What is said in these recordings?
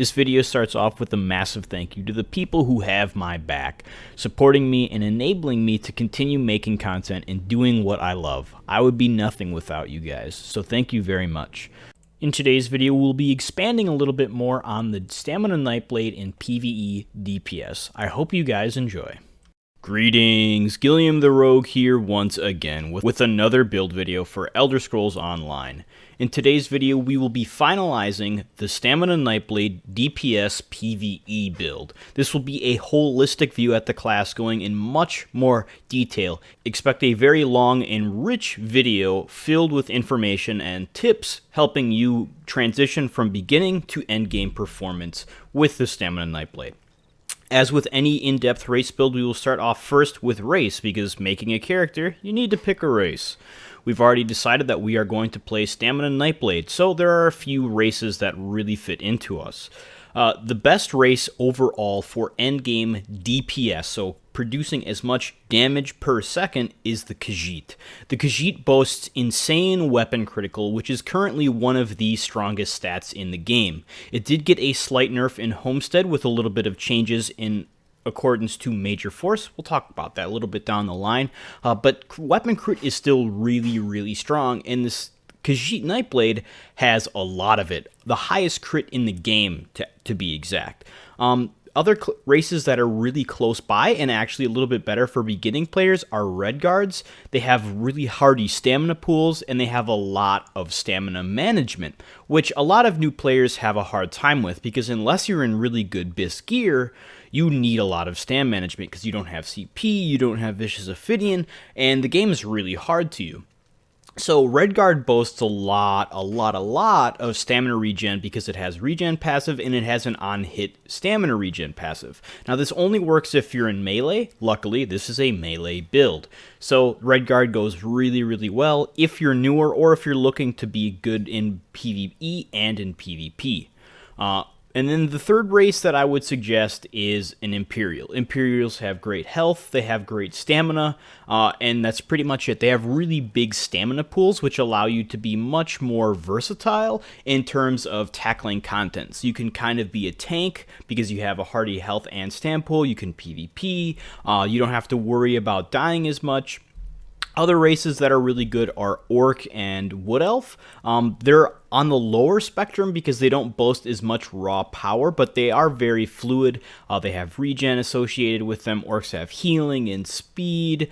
This video starts off with a massive thank you to the people who have my back, supporting me and enabling me to continue making content and doing what I love. I would be nothing without you guys, so thank you very much. In today's video, we'll be expanding a little bit more on the Stamina Nightblade in PvE DPS. I hope you guys enjoy. Greetings, Gilliam the Rogue here once again with another build video for Elder Scrolls Online. In today's video, we will be finalizing the Stamina Nightblade DPS PvE build. This will be a holistic view at the class going in much more detail. Expect a very long and rich video filled with information and tips helping you transition from beginning to endgame performance with the Stamina Nightblade. As with any in-depth race build, we will start off first with race, because making a character, you need to pick a race. We've already decided that we are going to play Stamina Nightblade, so there are a few races that really fit into us. The best race overall for endgame DPS, so producing as much damage per second, is the Khajiit. The Khajiit boasts insane weapon critical, which is currently one of the strongest stats in the game. It did get a slight nerf in Homestead with a little bit of changes in accordance to Major Force. We'll talk about that a little bit down the line, but weapon crit is still really strong, and this Khajiit Nightblade has a lot of it. The highest crit in the game, to be exact. Other races that are really close by and actually a little bit better for beginning players are Red Guards. They have really hardy stamina pools, and they have a lot of stamina management, which a lot of new players have a hard time with, because unless you're in really good BIS gear, you need a lot of stam management because you don't have CP, you don't have Vicious Ophidian, and the game is really hard to you. So Red Guard boasts a lot of stamina regen because it has regen passive and it has an on-hit stamina regen passive. Now this only works if you're in melee. Luckily, this is a melee build. So Red Guard goes really well if you're newer or if you're looking to be good in PvE and in PvP. And then the third race that I would suggest is an Imperial. Imperials have great health, they have great stamina, and that's pretty much it. They have really big stamina pools, which allow you to be much more versatile in terms of tackling content. So you can kind of be a tank because you have a hardy health and stam pool. You can PvP, you don't have to worry about dying as much. Other races that are really good are Orc and Wood Elf. They're on the lower spectrum because they don't boast as much raw power, but they are very fluid. They have regen associated with them. Orcs have healing and speed.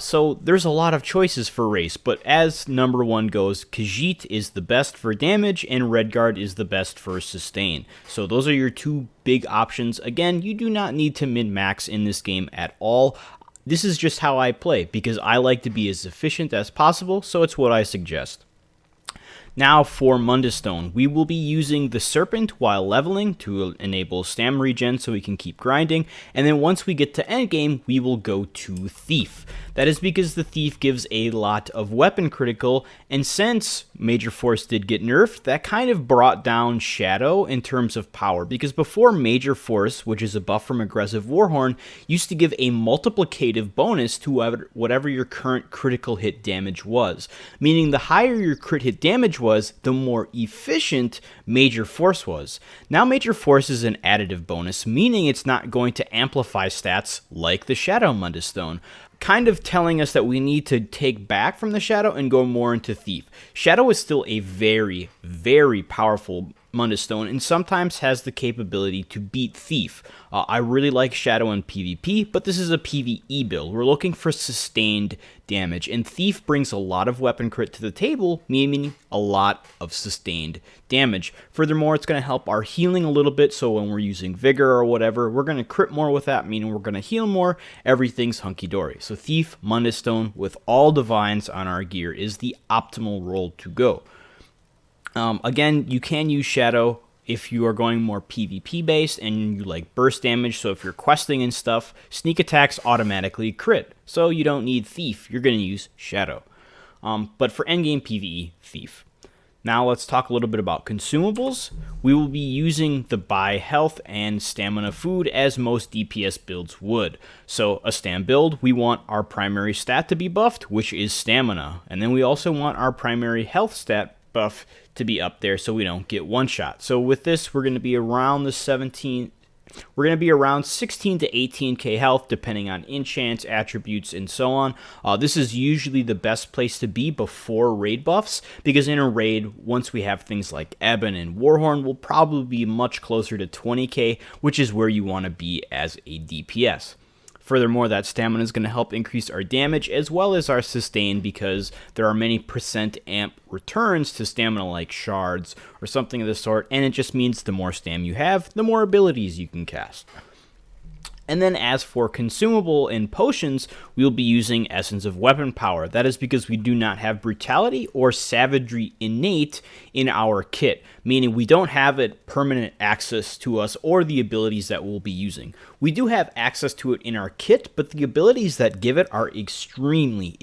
So there's a lot of choices for race, but as number one goes, Khajiit is the best for damage and Red Guard is the best for sustain. So those are your two big options. Again, you do not need to min-max in this game at all. This is just how I play, because I like to be as efficient as possible, so it's what I suggest. Now for Mundstone, we will be using the Serpent while leveling to enable stam regen so we can keep grinding, and then once we get to endgame, we will go to Thief. That is because the Thief gives a lot of weapon critical, and since Major Force did get nerfed, that kind of brought down Shadow in terms of power, because before Major Force, which is a buff from Aggressive Warhorn, used to give a multiplicative bonus to whatever your current critical hit damage was, meaning the higher your crit hit damage was, the more efficient Major Force was. Now Major Force is an additive bonus, meaning it's not going to amplify stats like the Shadow Mundstone, kind of telling us that we need to take back from the Shadow and go more into Thief. Shadow is still a very powerful Mundstone and sometimes has the capability to beat Thief. I really like Shadow in PvP, but this is a PvE build. We're looking for sustained damage, and Thief brings a lot of weapon crit to the table, meaning a lot of sustained damage. Furthermore, it's going to help our healing a little bit, so when we're using Vigor or whatever, we're going to crit more with that, meaning we're going to heal more. Everything's hunky-dory. So Thief, Mundstone, with all Divines on our gear is the optimal role to go. Again, you can use Shadow if you are going more PvP based and you like burst damage. So if you're questing and stuff, sneak attacks automatically crit. So you don't need Thief, you're going to use Shadow. But for endgame PvE, Thief. Now let's talk a little bit about consumables. We will be using the buy health and stamina food as most DPS builds would. So a stam build, we want our primary stat to be buffed, which is stamina. And then we also want our primary health stat buff to be up there so we don't get one shot. So with this, we're going to be around the 17. We're going to be around 16 to 18k health, depending on enchants, attributes, and so on. This is usually the best place to be before raid buffs, because in a raid, once we have things like Addon and Warhorn, we'll probably be much closer to 20k, which is where you want to be as a DPS. Furthermore, that stamina is going to help increase our damage as well as our sustain, because there are many percent amp returns to stamina like shards or something of the sort, and it just means the more stam you have, the more abilities you can cast. And then as for consumable and potions, we'll be using Essence of Weapon Power. That is because we do not have Brutality or Savagery innate in our kit, meaning we don't have it permanent access to us or the abilities that we'll be using. We do have access to it in our kit, but the abilities that give it are extremely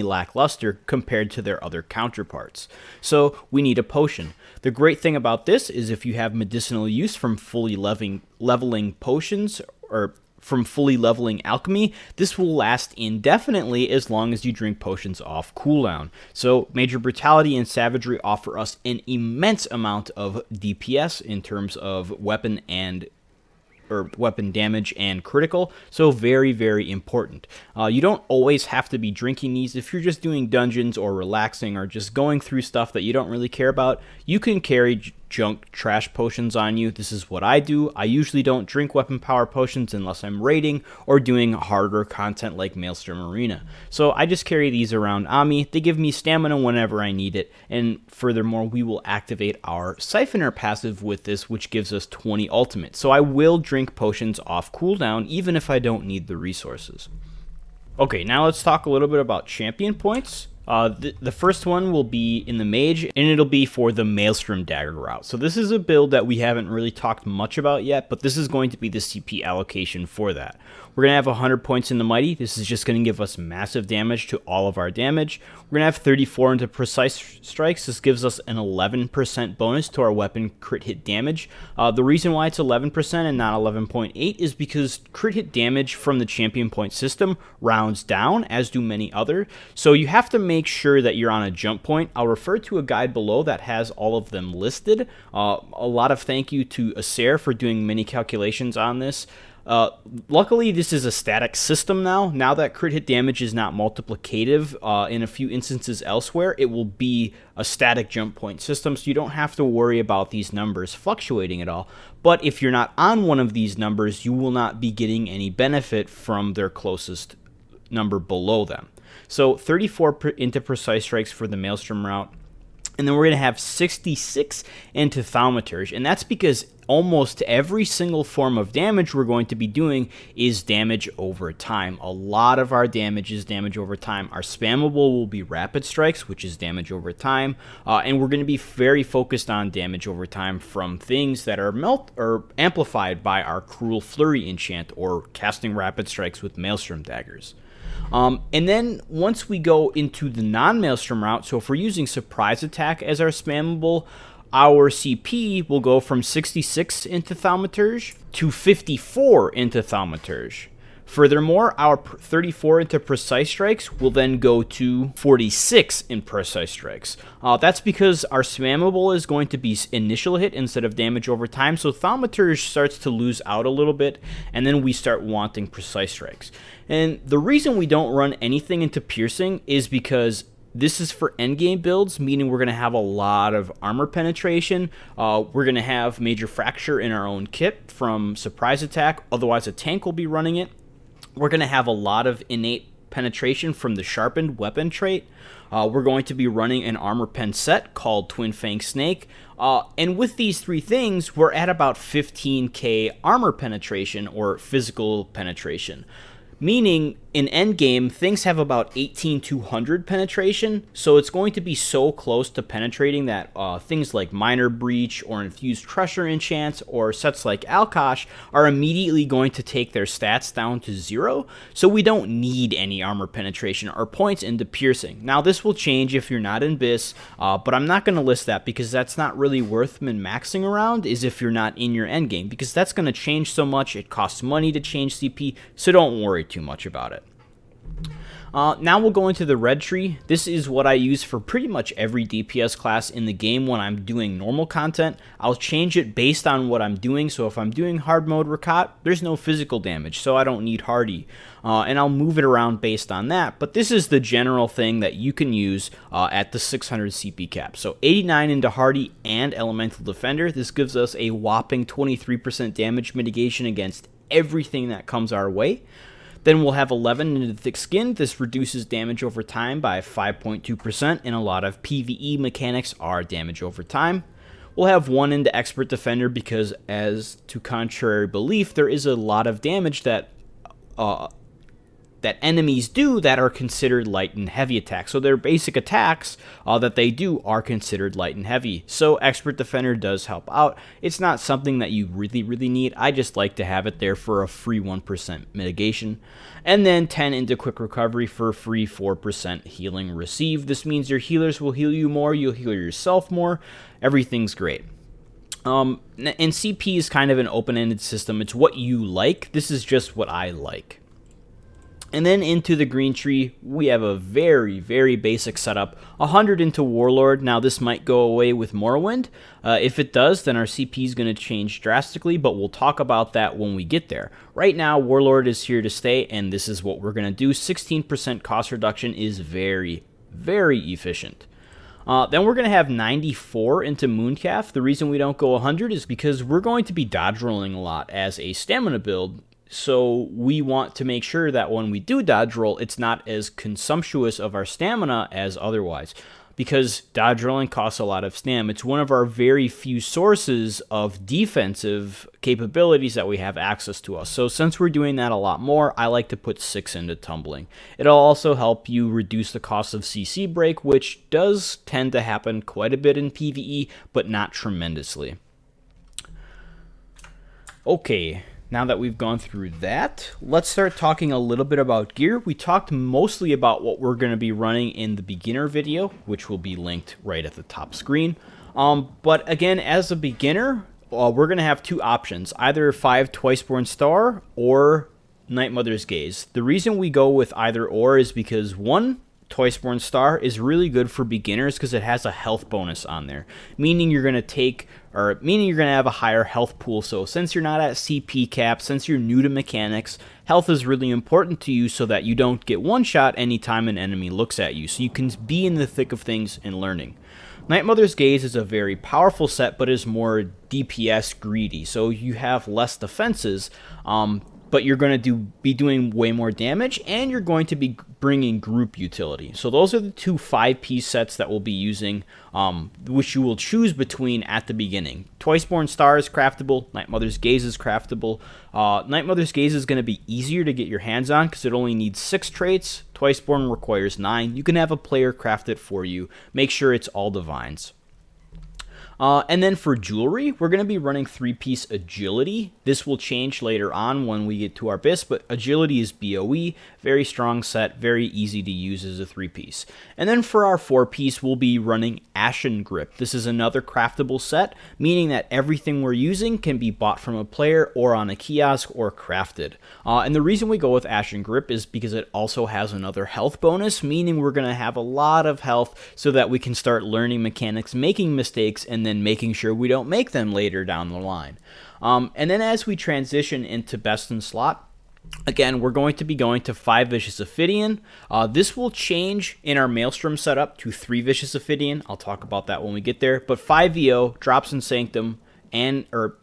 lackluster compared to their other counterparts. So we need a potion. The great thing about this is if you have medicinal use from fully leveling potions or from fully leveling alchemy, this will last indefinitely as long as you drink potions off cooldown. So Major Brutality and Savagery offer us an immense amount of DPS in terms of weapon damage and critical, so very important. You don't always have to be drinking these. If you're just doing dungeons or relaxing or just going through stuff that you don't really care about, you can carry junk trash potions on you. This is what I do. I usually don't drink weapon power potions unless I'm raiding or doing harder content like Maelstrom Arena. So I just carry these around on me. They give me stamina whenever I need it, and furthermore, we will activate our Siphoner passive with this, which gives us 20 ultimate. So I will drink potions off cooldown even if I don't need the resources. Okay, now let's talk a little bit about champion points. The first one will be in the mage, and it'll be for the Maelstrom Dagger route. So this is a build that we haven't really talked much about yet, but this is going to be the CP allocation for that. We're going to have 100 points in the Mighty. This is just going to give us massive damage to all of our damage. We're going to have 34 into Precise Strikes. This gives us an 11% bonus to our weapon crit hit damage. The reason why it's 11% and not 11.8 is because crit hit damage from the champion point system rounds down, as do many other. So you have to make sure that you're on a jump point. I'll refer to a guide below that has all of them listed. A lot of thank you to Asayre for doing many calculations on this. Luckily, this is a static system now. Now that crit hit damage is not multiplicative in a few instances elsewhere, it will be a static jump point system, so you don't have to worry about these numbers fluctuating at all. But if you're not on one of these numbers, you will not be getting any benefit from their closest number below them. So 34 into Precise Strikes for the Maelstrom route. And then we're going to have 66 into Thaumaturge, and that's because almost every single form of damage we're going to be doing is damage over time. A lot of our damage is damage over time. Our spammable will be Rapid Strikes, which is damage over time, and we're going to be very focused on damage over time from things that are amplified by our Cruel Flurry enchant or casting Rapid Strikes with Maelstrom Daggers. And then once we go into the non-Maelstrom route, so if we're using Surprise Attack as our spammable, our CP will go from 66 into Thaumaturge to 54 into Thaumaturge. Furthermore, our 34 into Precise Strikes will then go to 46 in Precise Strikes. That's because our spammable is going to be initial hit instead of damage over time, so Thaumaturge starts to lose out a little bit, and then we start wanting Precise Strikes. And the reason we don't run anything into Piercing is because this is for endgame builds, meaning we're going to have a lot of armor penetration. We're going to have Major Fracture in our own kit from Surprise Attack, otherwise a tank will be running it. We're going to have a lot of innate penetration from the Sharpened Weapon trait. We're going to be running an armor pen set called Twin Fang Snake. And with these three things, we're at about 15k armor penetration or physical penetration. Meaning, in endgame, things have about 18,200 penetration, so it's going to be so close to penetrating that things like Minor Breach or Infused Crusher enchants or sets like Alkosh are immediately going to take their stats down to 0, so we don't need any armor penetration or points into Piercing. Now, this will change if you're not in BIS, but I'm not going to list that because that's not really worth min-maxing around, is if you're not in your endgame, because that's going to change so much, it costs money to change CP, so don't worry too much about it. Now we'll go into the red tree. This is what I use for pretty much every DPS class in the game when I'm doing normal content. I'll change it based on what I'm doing. So if I'm doing hard mode Rakat, there's no physical damage, so I don't need hardy. And I'll move it around based on that. But this is the general thing that you can use at the 600 CP cap. So 89 into hardy and elemental defender. This gives us a whopping 23% damage mitigation against everything that comes our way. Then we'll have 11 into thick skin. This reduces damage over time by 5.2%, and a lot of PvE mechanics are damage over time. We'll have 1 into expert defender because, as to contrary belief, there is a lot of damage that enemies do that are considered light and heavy attacks. So their basic attacks that they do are considered light and heavy. So expert defender does help out. It's not something that you really need. I just like to have it there for a free 1% mitigation. And then 10 into quick recovery for free 4% healing received. This means your healers will heal you more. You'll heal yourself more. Everything's great. And CP is kind of an open-ended system. It's what you like. This is just what I like. And then into the green tree, we have a very basic setup. 100 into Warlord. Now this might go away with Morrowind. If it does, then our CP is going to change drastically, but we'll talk about that when we get there. Right now, Warlord is here to stay, and this is what we're going to do. 16% cost reduction is very efficient. Then we're going to have 94 into Mooncalf. The reason we don't go 100 is because we're going to be dodge rolling a lot as a stamina build. So we want to make sure that when we do dodge roll, it's not as consumptuous of our stamina as otherwise. Because dodge rolling costs a lot of stam. It's one of our very few sources of defensive capabilities that we have access to us. So since we're doing that a lot more, I like to put 6 into tumbling. It'll also help you reduce the cost of CC break, which does tend to happen quite a bit in PvE, but not tremendously. Okay. Now that we've gone through that, let's start talking a little bit about gear. We talked mostly about what we're going to be running in the beginner video, which will be linked right at the top screen. But again, as a beginner, we're going to have 2 options, either 5 Twiceborn Star or Night Mother's Gaze. The reason we go with either or is because 1, Twiceborn Star is really good for beginners because it has a health bonus on there, meaning you're going to have a higher health pool. So since you're not at CP cap, since you're new to mechanics, health is really important to you so that you don't get one shot anytime an enemy looks at you, so you can be in the thick of things and learning. Night Mother's Gaze is a very powerful set, but is more DPS greedy, so you have less defenses, but you're going to be doing way more damage, and you're going to be bringing group utility. So those are the 2 5-piece sets that we'll be using, which you will choose between at the beginning. Twiceborn Star is craftable. Night Mother's Gaze is craftable. Night Mother's Gaze is going to be easier to get your hands on because it only needs 6 traits. Twiceborn requires 9. You can have a player craft it for you. Make sure it's all divines. And then for jewelry, we're going to be running 3-piece agility. This will change later on when we get to our BIS, but agility is BOE, very strong set, very easy to use as a 3-piece. And then for our 4-piece, we'll be running Ashen Grip. This is another craftable set, meaning that everything we're using can be bought from a player or on a kiosk or crafted. And the reason we go with Ashen Grip is because it also has another health bonus, meaning we're going to have a lot of health so that we can start learning mechanics, making mistakes, and then making sure we don't make them later down the line. And then as we transition into best in slot, again, we're going to be going to 5 Vicious Ophidian. This will change in our Maelstrom setup to 3 Vicious Ophidian. I'll talk about that when we get there. But 5 VO drops in Sanctum, or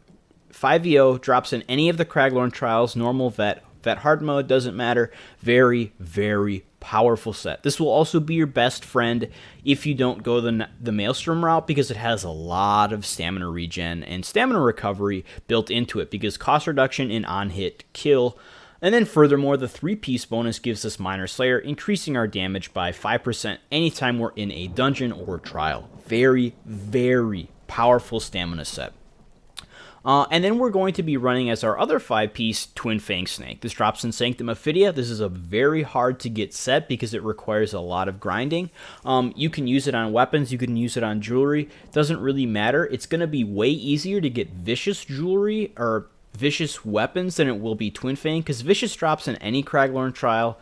5 VO drops in any of the Craglorn trials, normal vet hard mode, doesn't matter. Very powerful set. This will also be your best friend if you don't go the Maelstrom route, because it has a lot of stamina regen and stamina recovery built into it, because cost reduction in on-hit kill. And then furthermore, the 3-piece bonus gives us Minor Slayer, increasing our damage by 5% anytime we're in a dungeon or trial. Very powerful stamina set. And then we're going to be running as our other 5-piece Twin Fang Snake. This drops in Sanctum Ophidia. This is a very hard to get set because it requires a lot of grinding. You can use it on weapons. You can use it on jewelry. Doesn't really matter. It's going to be way easier to get Vicious jewelry or Vicious weapons than it will be Twin Fang, because Vicious drops in any Craglorn trial.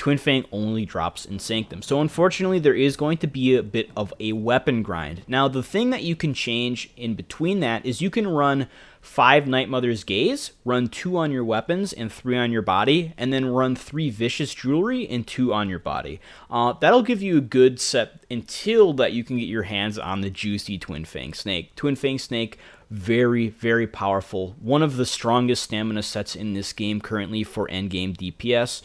Twin Fang only drops in Sanctum. So unfortunately, there is going to be a bit of a weapon grind. Now, the thing that you can change in between that is you can run 5 Night Mother's Gaze, run 2 on your weapons and 3 on your body, and then run 3 Vicious Jewelry and 2 on your body. That'll give you a good set until that you can get your hands on the juicy Twin Fang Snake. Twin Fang Snake, very, very powerful. One of the strongest stamina sets in this game currently for endgame DPS,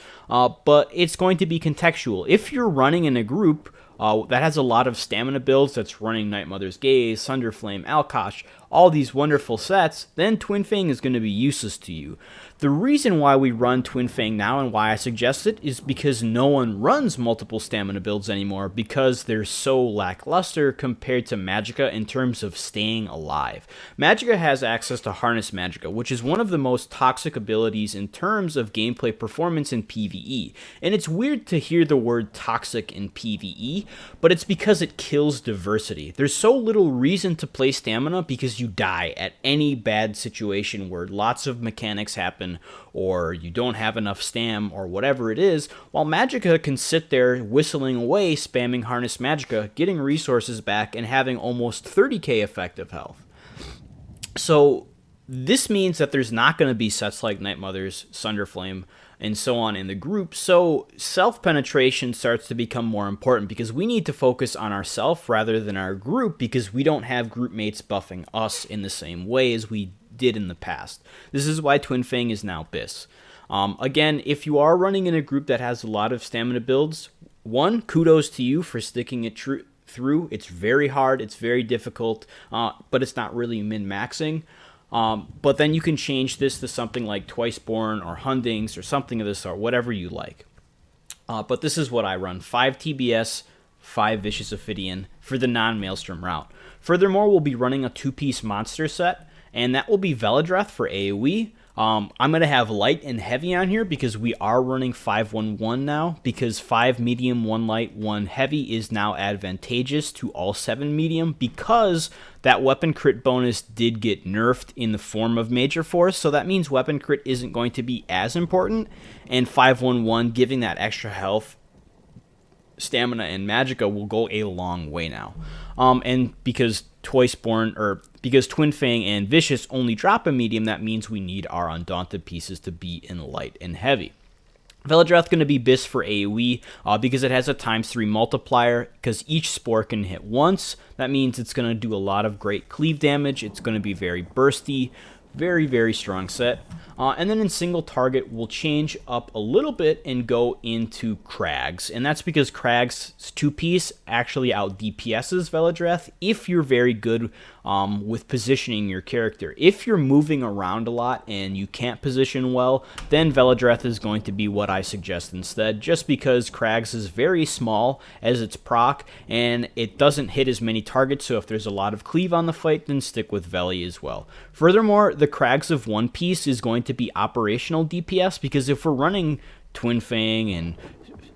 but it's going to be contextual. If you're running in a group that has a lot of stamina builds, that's running Night Mother's Gaze, Sunderflame, Alkosh, all these wonderful sets, then Twin Fang is going to be useless to you. The reason why we run Twin Fang now and why I suggest it is because no one runs multiple stamina builds anymore because they're so lackluster compared to Magicka in terms of staying alive. Magicka has access to Harness Magicka, which is one of the most toxic abilities in terms of gameplay performance in PvE. And it's weird to hear the word toxic in PvE, but it's because it kills diversity. There's so little reason to play stamina because you die at any bad situation where lots of mechanics happen or you don't have enough stam or whatever it is, while Magicka can sit there whistling away, spamming Harness Magicka, getting resources back, and having almost 30k effective health. So this means that there's not going to be sets like Night Mother's, Sunderflame, and so on in the group, so self-penetration starts to become more important because we need to focus on ourselves rather than our group because we don't have group mates buffing us in the same way as we did in the past. This is why Twin Fang is now BIS. Again, if you are running in a group that has a lot of stamina builds, one, kudos to you for sticking it through. It's very hard, it's very difficult, but it's not really min-maxing. But then you can change this to something like Twiceborn or Hundings or something of this sort, whatever you like. But this is what I run. 5 TBS, 5 Vicious Ophidian for the non-Maelstrom route. Furthermore, we'll be running a 2-piece monster set, and that will be Veladreth for AoE. I'm going to have light and heavy on here because we are running 5-1-1 now, because 5 medium, 1 light, 1 heavy is now advantageous to all 7 medium because that weapon crit bonus did get nerfed in the form of Major Force, so that means weapon crit isn't going to be as important, and 5-1-1 giving that extra health, stamina, and Magicka will go a long way now. And because because Twin Fang and Vicious only drop a medium, that means we need our Undaunted pieces to be in light and heavy. Veladreth going to be BIS for AoE because it has a ×3 multiplier, because each spore can hit once. That means it's going to do a lot of great cleave damage. It's going to be very bursty, very, very strong set. And then in single target, we'll change up a little bit and go into Krags. And that's because Krags' 2-piece actually out DPS's Veladreth if you're very good with positioning your character. If you're moving around a lot and you can't position well, then Veladreth is going to be what I suggest instead, just because Krags is very small as its proc and it doesn't hit as many targets, so if there's a lot of cleave on the fight, then stick with Veli as well. Furthermore, the Krags of 1-piece is going to be operational DPS, because if we're running Twin Fang and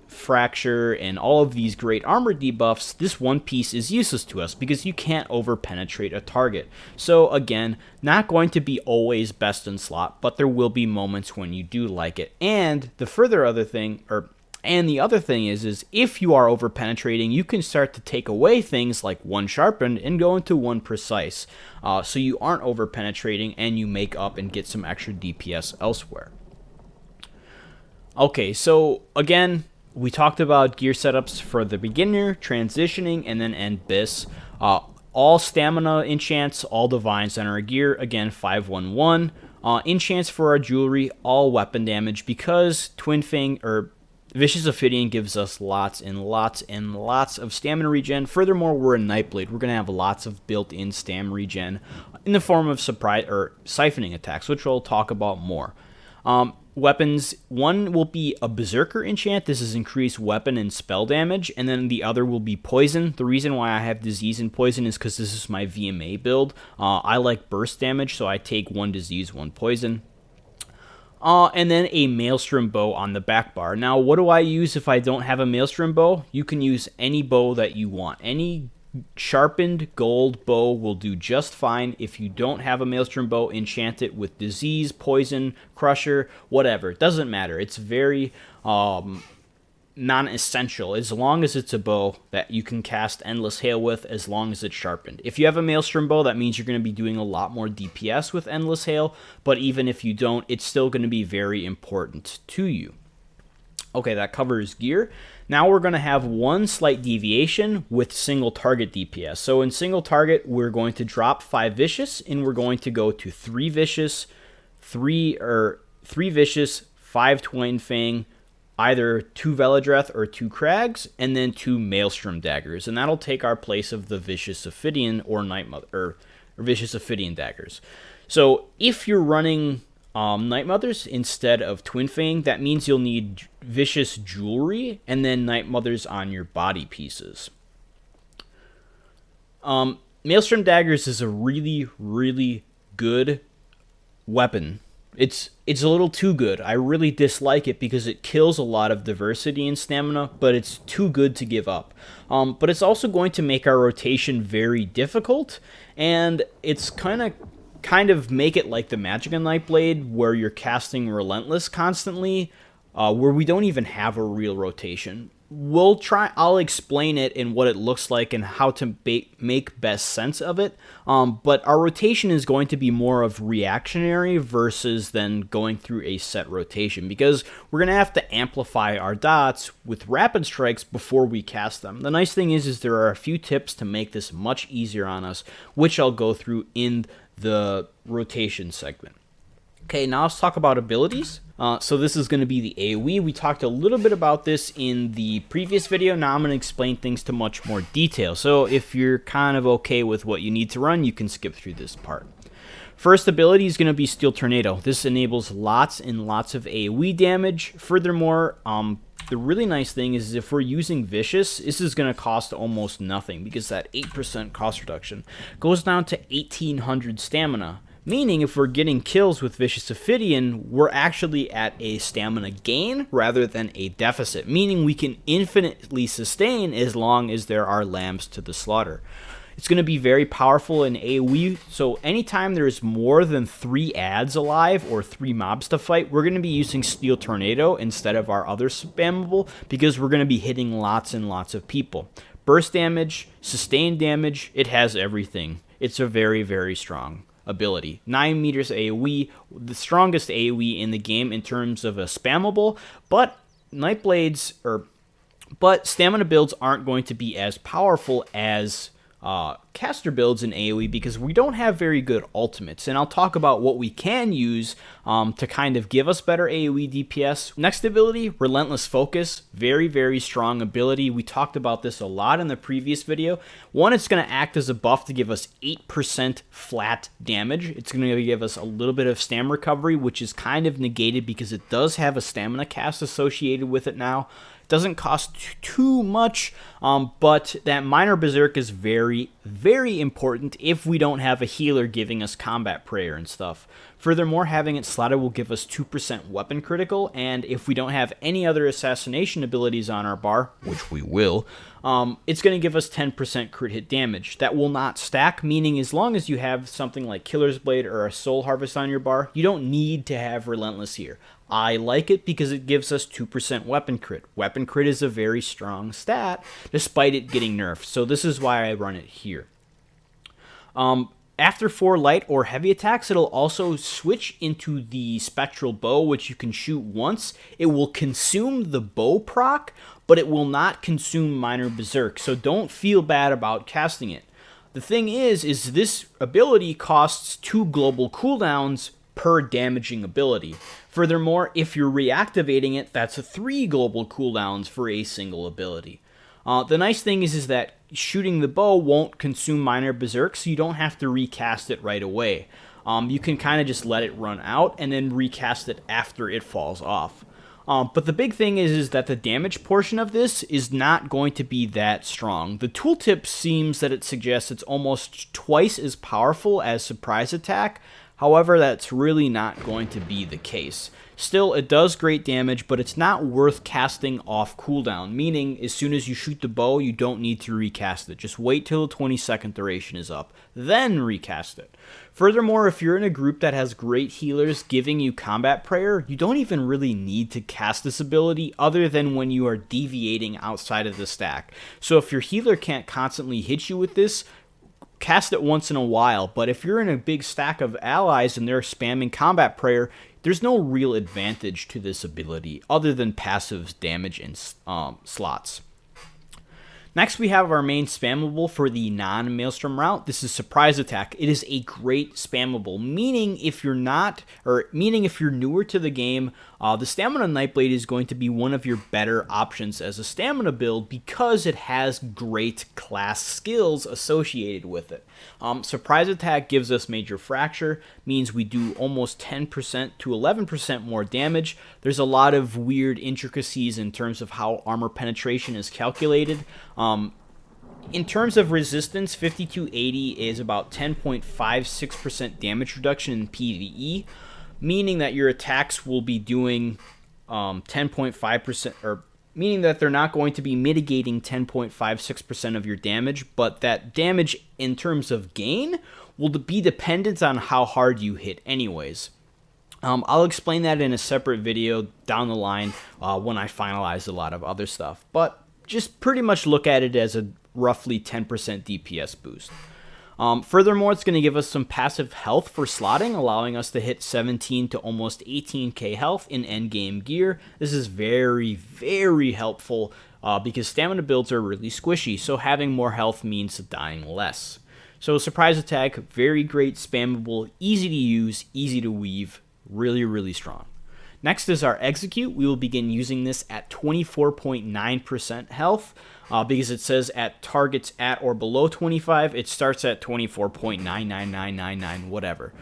Fracture and all of these great armor debuffs, this 1-piece is useless to us because you can't over-penetrate a target. So again, not going to be always best in slot, but there will be moments when you do like it. And the other thing is if you are over-penetrating, you can start to take away things like 1 sharpened and go into 1 precise. So you aren't over-penetrating and you make up and get some extra DPS elsewhere. Okay, so again, we talked about gear setups for the beginner, transitioning, and then end BIS. All stamina enchants, all divines on our gear, again 5-1-1. Enchants for our jewelry, all weapon damage, because Twin Fang or Vicious Ophidian gives us lots and lots and lots of stamina regen. Furthermore, we're a Nightblade. We're going to have lots of built-in stam regen in the form of surprise or siphoning attacks, which we'll talk about more. Weapons, one will be a Berserker enchant. This is increased weapon and spell damage, and then the other will be poison. The reason why I have disease and poison is because this is my VMA build. I like burst damage, so I take 1 disease, 1 poison. And then a Maelstrom bow on the back bar. Now, what do I use if I don't have a Maelstrom bow? You can use any bow that you want. Any sharpened gold bow will do just fine. If you don't have a Maelstrom bow, enchant it with disease, poison, crusher, whatever. It doesn't matter. It's very non-essential as long as it's a bow that you can cast Endless Hail with, as long as it's sharpened. If you have a Maelstrom bow, that means you're going to be doing a lot more DPS with Endless Hail, but even if you don't, it's still going to be very important to you. Okay, that covers gear. Now we're going to have one slight deviation with single target DPS. So in single target, we're going to drop 5 vicious, and we're going to go to 3 vicious, 3 vicious, 5 Twin Fang, either 2 Veladreth or 2 Crags, and then 2 Maelstrom daggers, and that'll take our place of the Vicious Ophidian or Night Mother or Vicious Ophidian daggers. So if you're running Night Mothers instead of Twin Fang, that means you'll need Vicious Jewelry and then Night Mothers on your body pieces. Maelstrom daggers is a really, really good weapon. It's a little too good. I really dislike it because it kills a lot of diversity and stamina, but it's too good to give up. But it's also going to make our rotation very difficult, and it's kind of make it like the Magic and Nightblade, where you're casting Relentless constantly, where we don't even have a real rotation. I'll explain it and what it looks like and how to make best sense of it. But our rotation is going to be more of reactionary versus then going through a set rotation, because we're going to have to amplify our dots with rapid strikes before we cast them. The nice thing is there are a few tips to make this much easier on us, which I'll go through in the rotation segment. Okay, now let's talk about abilities. So this is going to be the AoE. We talked a little bit about this in the previous video. Now I'm going to explain things to much more detail. So if you're kind of okay with what you need to run, you can skip through this part. First ability is going to be Steel Tornado. This enables lots and lots of AoE damage. Furthermore, the really nice thing is if we're using Vicious, this is going to cost almost nothing, because that 8% cost reduction goes down to 1800 stamina. Meaning if we're getting kills with Vicious Ophidian, we're actually at a stamina gain rather than a deficit. Meaning we can infinitely sustain as long as there are lambs to the slaughter. It's going to be very powerful in AoE, so anytime there's more than 3 adds alive or 3 mobs to fight, we're going to be using Steel Tornado instead of our other spammable, because we're going to be hitting lots and lots of people. Burst damage, sustained damage, it has everything. It's a very, very strong ability. 9 meters AoE, the strongest AoE in the game in terms of a spammable, but stamina builds aren't going to be as powerful as caster builds in AoE, because we don't have very good ultimates, and I'll talk about what we can use to kind of give us better AoE DPS. Next ability, Relentless Focus. Very, very strong ability. We talked about this a lot in the previous video. One, it's going to act as a buff to give us 8% flat damage. It's going to give us a little bit of stamina recovery, which is kind of negated because it does have a stamina cast associated with it now. Doesn't cost too much, but that Minor Berserk is very, very important if we don't have a healer giving us combat prayer and stuff. Furthermore, having it slotted will give us 2% weapon critical, and if we don't have any other assassination abilities on our bar, which we will, it's going to give us 10% crit hit damage. That will not stack, meaning as long as you have something like Killer's Blade or a Soul Harvest on your bar, you don't need to have Relentless here. I like it because it gives us 2% weapon crit. Weapon crit is a very strong stat, despite it getting nerfed, so this is why I run it here. After 4 light or heavy attacks, it'll also switch into the Spectral Bow, which you can shoot once. It will consume the bow proc, but it will not consume Minor Berserk, so don't feel bad about casting it. The thing is this ability costs 2 global cooldowns per damaging ability. Furthermore, if you're reactivating it, that's 3 global cooldowns for a single ability. The nice thing is that shooting the bow won't consume Minor Berserk, so you don't have to recast it right away. You can kind of just let it run out and then recast it after it falls off. But the big thing is that the damage portion of this is not going to be that strong. The tooltip seems that it suggests it's almost twice as powerful as Surprise Attack. However, that's really not going to be the case. Still, it does great damage, but it's not worth casting off cooldown, meaning as soon as you shoot the bow, you don't need to recast it. Just wait till the 20-second duration is up, then recast it. Furthermore, if you're in a group that has great healers giving you combat prayer, you don't even really need to cast this ability other than when you are deviating outside of the stack. So if your healer can't constantly hit you with this, cast it once in a while, but if you're in a big stack of allies and they're spamming combat prayer, there's no real advantage to this ability other than passive damage in slots. Next, we have our main spammable for the non-Maelstrom route. This is Surprise Attack. It is a great spammable, meaning if you're newer to the game, the Stamina Nightblade is going to be one of your better options as a stamina build because it has great class skills associated with it. Surprise Attack gives us Major Fracture, means we do almost 10% to 11% more damage. There's a lot of weird intricacies in terms of how armor penetration is calculated. In terms of resistance, 5280 is about 10.56% damage reduction in PvE, meaning that your attacks will be doing 10.5%, or meaning that they're not going to be mitigating 10.56% of your damage, but that damage in terms of gain will be dependent on how hard you hit anyways. I'll explain that in a separate video down the line when I finalize a lot of other stuff, but just pretty much look at it as a roughly 10% DPS boost. Furthermore, it's going to give us some passive health for slotting, allowing us to hit 17 to almost 18k health in endgame gear. This is very, very helpful because stamina builds are really squishy, so having more health means dying less. So Surprise Attack, very great spammable, easy to use, easy to weave, really, really strong. Next is our Execute. We will begin using this at 24.9% health because it says at targets at or below 25. It starts at 24.99999, whatever.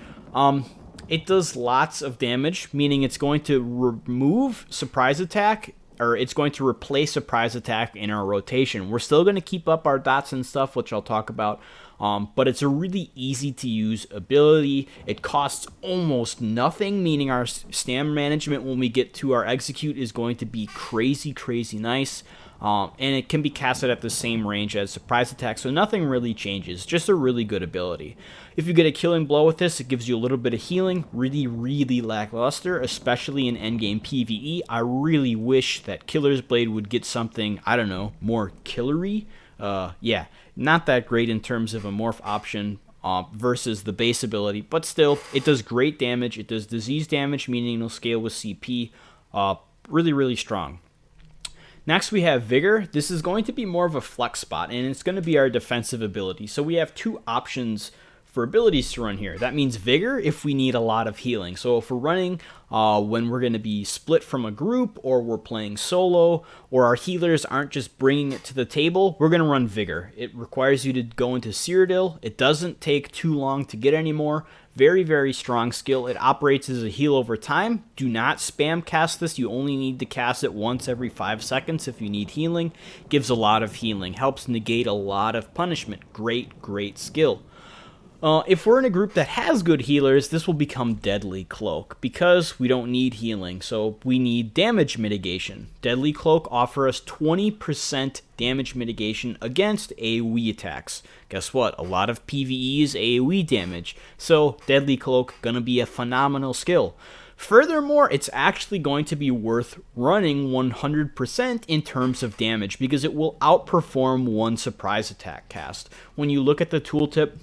It does lots of damage, meaning it's going to remove Surprise Attack, or it's going to replace Surprise Attack in our rotation. We're still going to keep up our dots and stuff, which I'll talk about. But it's a really easy to use ability. It costs almost nothing, meaning our stamina management when we get to our Execute is going to be crazy, crazy nice. And it can be casted at the same range as Surprise Attack, so nothing really changes. Just a really good ability. If you get a killing blow with this, it gives you a little bit of healing. Really, really lackluster, especially in endgame PvE. I really wish that Killer's Blade would get something, I don't know, more killery. Yeah, not that great in terms of a morph option versus the base ability, but still, it does great damage. It does disease damage, meaning it'll scale with CP. Really, really strong. Next, we have Vigor. This is going to be more of a flex spot, and it's going to be our defensive ability. So we have two options for abilities to run here. That means Vigor if we need a lot of healing. So if we're running when we're going to be split from a group, or we're playing solo, or our healers aren't just bringing it to the table, we're going to run Vigor. It requires you to go into Cyrodiil. It doesn't take too long to get anymore. Very, very strong skill. It operates as a heal over time. Do not spam cast this. You only need to cast it once every 5 seconds if you need healing. Gives a lot of healing. Helps negate a lot of punishment. Great, great skill. If we're in a group that has good healers, this will become Deadly Cloak because we don't need healing, so we need damage mitigation. Deadly Cloak offers us 20% damage mitigation against AoE attacks. Guess what? A lot of PvE is AoE damage, so Deadly Cloak gonna be a phenomenal skill. Furthermore, it's actually going to be worth running 100% in terms of damage because it will outperform one Surprise Attack cast. When you look at the tooltip,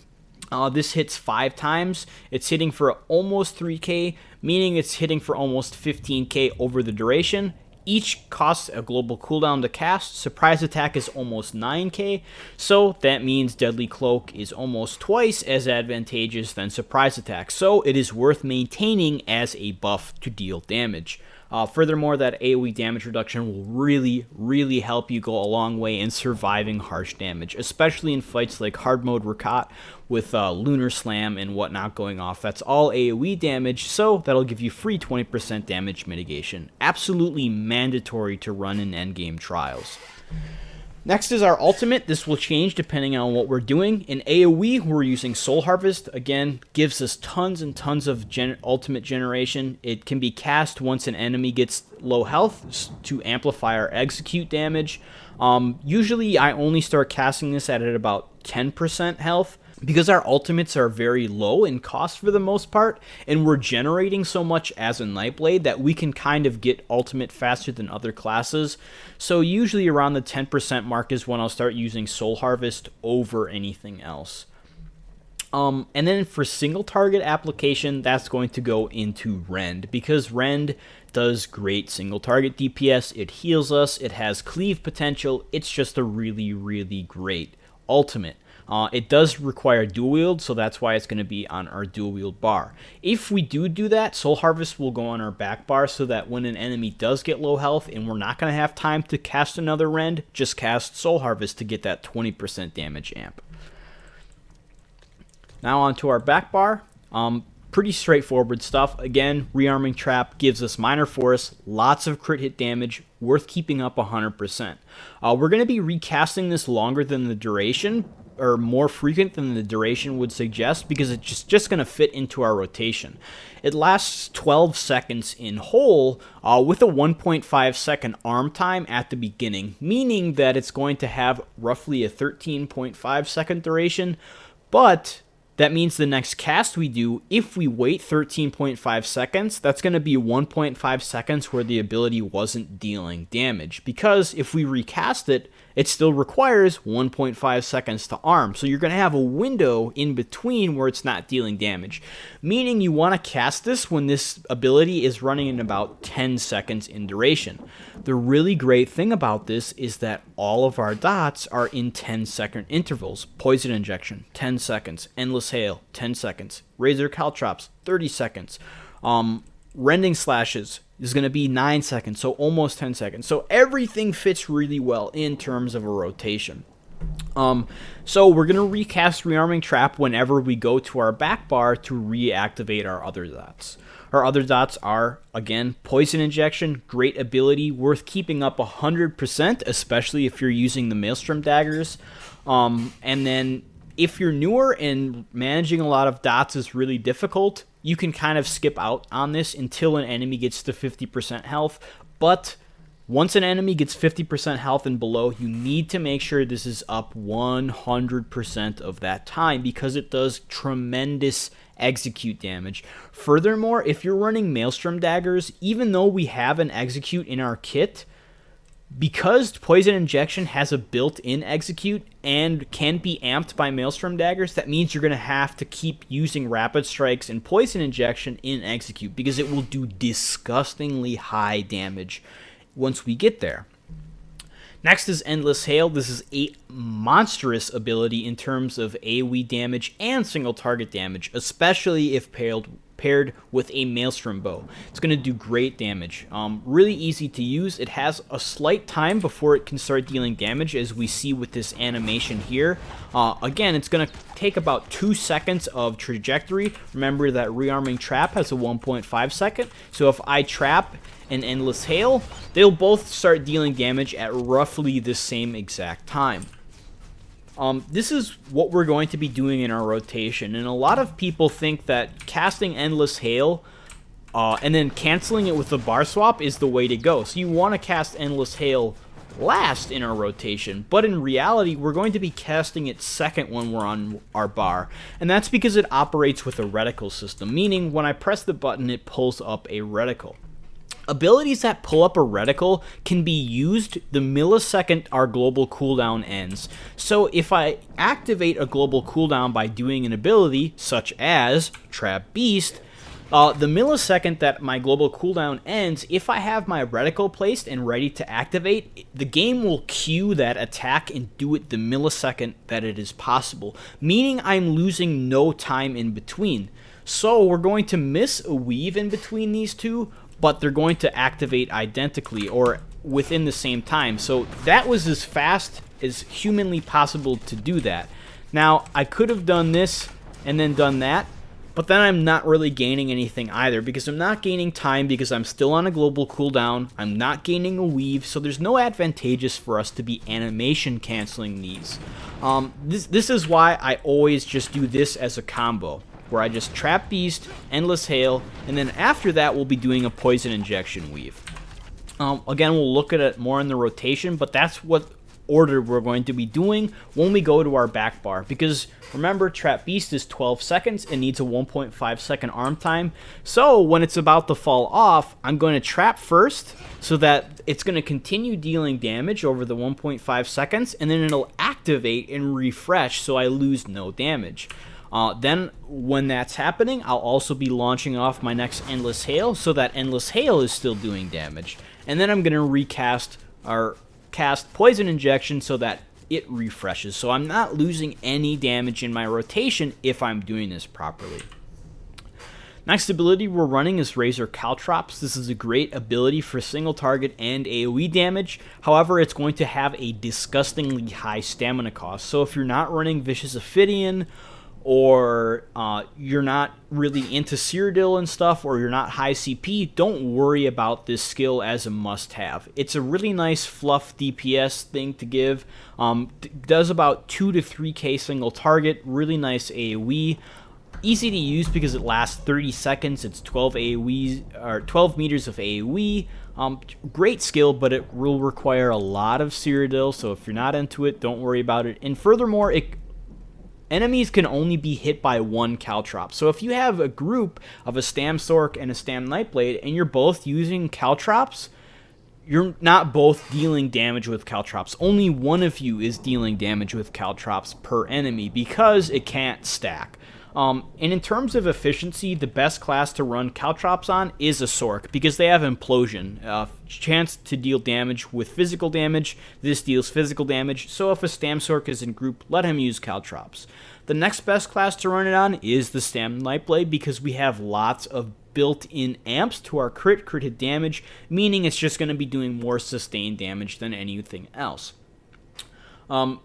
this hits 5 times. It's hitting for almost 3k, meaning it's hitting for almost 15k over the duration. Each costs a global cooldown to cast. Surprise Attack is almost 9k, so that means Deadly Cloak is almost twice as advantageous than Surprise Attack, so it is worth maintaining as a buff to deal damage. Furthermore, that AoE damage reduction will really, really help you go a long way in surviving harsh damage, especially in fights like Hard Mode Rakat with Lunar Slam and whatnot going off. That's all AoE damage, so that'll give you free 20% damage mitigation. Absolutely mandatory to run in endgame trials. Next is our ultimate. This will change depending on what we're doing. In AoE, we're using Soul Harvest. Again, gives us tons and tons of ultimate generation. It can be cast once an enemy gets low health to amplify our execute damage. Usually, I only start casting this at about 10% health, because our ultimates are very low in cost for the most part, and we're generating so much as a Nightblade that we can kind of get ultimate faster than other classes. So usually around the 10% mark is when I'll start using Soul Harvest over anything else. And then for single target application, that's going to go into Rend, because Rend does great single target DPS. It heals us, it has cleave potential, it's just a really, really great ultimate. It does require dual wield, so that's why it's going to be on our dual wield bar. If we do that, Soul Harvest will go on our back bar, so that when an enemy does get low health and we're not going to have time to cast another Rend, just cast Soul Harvest to get that 20% damage amp. Now onto our back bar. Pretty straightforward stuff. Again, Rearming Trap gives us minor force, lots of crit hit damage, worth keeping up 100%. We're going to be recasting this longer than the duration, or more frequent than the duration would suggest, because it's just going to fit into our rotation. It lasts 12 seconds in whole, with a 1.5 second arm time at the beginning, meaning that it's going to have roughly a 13.5 second duration, but that means the next cast we do, if we wait 13.5 seconds, that's going to be 1.5 seconds where the ability wasn't dealing damage. Because if we recast it, it still requires 1.5 seconds to arm. So you're going to have a window in between where it's not dealing damage. Meaning you want to cast this when this ability is running in about 10 seconds in duration. The really great thing about this is that all of our dots are in 10-second intervals. Poison Injection, 10 seconds. Endless Hail, 10 seconds. Razor Caltrops, 30 seconds. Rending Slashes is going to be 9 seconds, so almost 10 seconds. So everything fits really well in terms of a rotation. So we're going to recast Rearming Trap whenever we go to our back bar to reactivate our other dots. Our other dots are, again, Poison Injection, great ability, worth keeping up 100%, especially if you're using the Maelstrom Daggers. And then if you're newer and managing a lot of dots is really difficult, you can kind of skip out on this until an enemy gets to 50% health. But once an enemy gets 50% health and below, you need to make sure this is up 100% of that time, because it does tremendous execute damage. Furthermore, if you're running Maelstrom Daggers, even though we have an execute in our kit, because Poison Injection has a built-in execute and can be amped by Maelstrom Daggers, that means you're going to have to keep using Rapid Strikes and Poison Injection in execute, because it will do disgustingly high damage once we get there. Next is Endless Hail. This is a monstrous ability in terms of AoE damage and single target damage, especially if paired with a Maelstrom Bow. It's going to do great damage. Really easy to use. It has a slight time before it can start dealing damage, as we see with this animation here. Again, it's going to take about 2 seconds of trajectory. Remember that Rearming Trap has a 1.5 second. So if I trap an Endless Hail, they'll both start dealing damage at roughly the same exact time. This is what we're going to be doing in our rotation, and a lot of people think that casting Endless Hail and then canceling it with the bar swap is the way to go. So you want to cast Endless Hail last in our rotation, but in reality we're going to be casting it second when we're on our bar, and that's because it operates with a reticle system, meaning when I press the button it pulls up a reticle. Abilities that pull up a reticle can be used the millisecond our global cooldown ends. So if I activate a global cooldown by doing an ability such as Trap Beast, the millisecond that my global cooldown ends, if I have my reticle placed and ready to activate, the game will queue that attack and do it the millisecond that it is possible, meaning I'm losing no time in between. So we're going to miss a weave in between these two, but they're going to activate identically or within the same time. So that was as fast as humanly possible to do that. Now, I could have done this and then done that, But then I'm not really gaining anything either, because I'm not gaining time because I'm still on a global cooldown. I'm not gaining a weave, so there's no advantageous for us to be animation canceling these. This is why I always just do this as a combo, where I just Trap Beast, Endless Hail, and then after that we'll be doing a Poison Injection weave. Again, we'll look at it more in the rotation, but that's what order we're going to be doing when we go to our back bar, because remember, Trap Beast is 12 seconds and needs a 1.5 second arm time. So when it's about to fall off, I'm going to trap first so that it's going to continue dealing damage over the 1.5 seconds, and then it'll activate and refresh so I lose no damage. Then when that's happening, I'll also be launching off my next Endless Hail so that Endless Hail is still doing damage. And then I'm going to cast Poison Injection so that it refreshes. So I'm not losing any damage in my rotation if I'm doing this properly. Next ability we're running is Razor Caltrops. This is a great ability for single target and AoE damage. However, it's going to have a disgustingly high stamina cost. So if you're not running Vicious Ophidian, or you're not really into Cyrodiil and stuff, or you're not high CP, don't worry about this skill as a must-have. It's a really nice fluff DPS thing to give. Does about 2 to 3k single target, really nice AoE. Easy to use because it lasts 30 seconds. It's 12 AoEs, or 12 meters of AoE. Great skill, but it will require a lot of Cyrodiil, so if you're not into it, don't worry about it. And furthermore, enemies can only be hit by one Caltrop. So if you have a group of a Stamsorc and a Stamina Nightblade and you're both using Caltrops, you're not both dealing damage with Caltrops. Only one of you is dealing damage with Caltrops per enemy because it can't stack. And in terms of efficiency, the best class to run Caltrops on is a Sorc because they have Implosion. Chance to deal damage with physical damage. This deals physical damage. So if a Stamsorc is in group, let him use Caltrops. The next best class to run it on is the Stamina Nightblade because we have lots of built-in amps to our crit hit damage, meaning it's just going to be doing more sustained damage than anything else.